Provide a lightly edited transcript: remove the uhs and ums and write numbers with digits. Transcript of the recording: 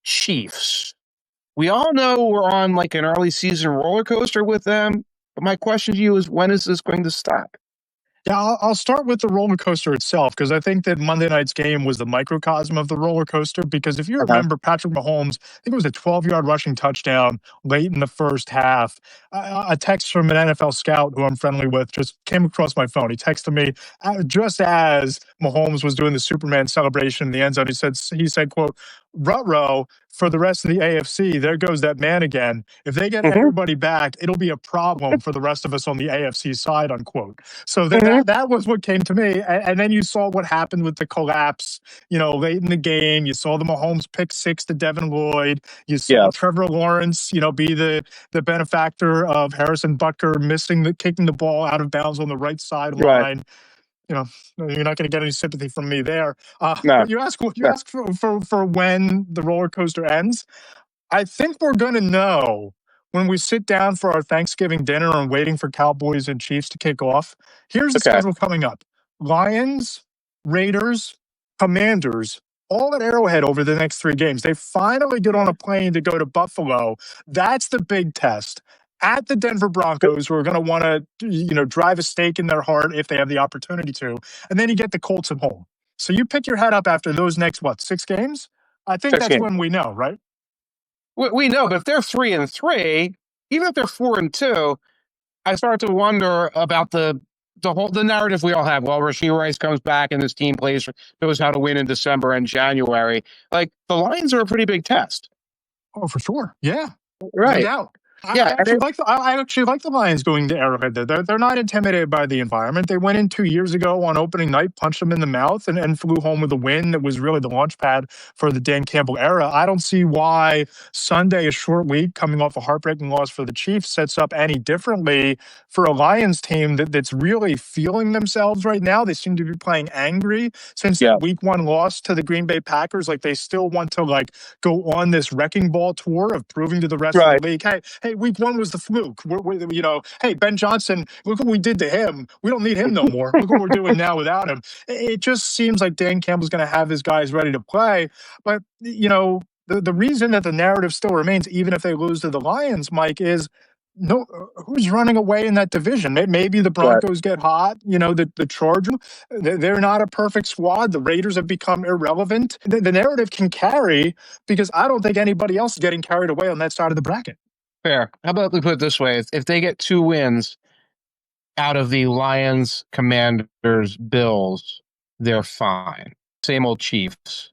Chiefs. We all know we're on like an early season roller coaster with them. But my question to you is, when is this going to stop? Yeah, I'll start with the roller coaster itself because I think that Monday night's game was the microcosm of the roller coaster. Because if you Okay. remember, Patrick Mahomes, I think it was a 12-yard rushing touchdown late in the first half. A text from an NFL scout who I'm friendly with just came across my phone. He texted me just as Mahomes was doing the Superman celebration in the end zone. He said, "quote Ruh-roh for the rest of the AFC. There goes that man again. If they get Mhm. everybody back, it'll be a problem for the rest of us on the AFC side." Unquote. So Mhm. that was what came to me. And then you saw what happened with the collapse, late in the game. You saw the Mahomes pick six to Devin Lloyd. You saw Yeah. Trevor Lawrence, be the benefactor of Harrison Butker kicking the ball out of bounds on the right Right. sideline. You know, you're not going to get any sympathy from me there. No. But you ask No. for when the roller coaster ends. I think we're going to know when we sit down for our Thanksgiving dinner and waiting for Cowboys and Chiefs to kick off. Here's the Okay. schedule coming up: Lions, Raiders, Commanders, all at Arrowhead over the next three games. They finally get on a plane to go to Buffalo. That's the big test. At the Denver Broncos, who are going to want to, drive a stake in their heart if they have the opportunity to. And then you get the Colts at home. So you pick your head up after those next, six games? I think Six that's games. when we know, right? We know, but if they're 3-3, even if they're 4-2, I start to wonder about the narrative we all have. Well, Rashee Rice comes back and this team knows how to win in December and January. Like, the Lions are a pretty big test. Oh, for sure. Yeah, no Right. doubt. Yeah. I actually like the Lions going to Arrowhead. They're not intimidated by the environment. They went in 2 years ago on opening night, punched them in the mouth, and flew home with a win that was really the launch pad for the Dan Campbell era. I don't see why Sunday, a short week, coming off a heartbreaking loss for the Chiefs, sets up any differently for a Lions team that's really feeling themselves right now. They seem to be playing angry since Yeah. that week one loss to the Green Bay Packers. Like, they still want to go on this wrecking ball tour of proving to the rest of Right. the league, hey, week one was the fluke. Hey, Ben Johnson, look what we did to him. We don't need him no more. Look what we're doing now without him. It just seems like Dan Campbell's going to have his guys ready to play. But, the reason that the narrative still remains, even if they lose to the Lions, Mike, is no, who's running away in that division? Maybe the Right. Broncos get hot. The Chargers, they're not a perfect squad. The Raiders have become irrelevant. The narrative can carry because I don't think anybody else is getting carried away on that side of the bracket. Fair. How about we put it this way? If they get 2 wins out of the Lions, Commanders, Bills, they're fine. Same old Chiefs.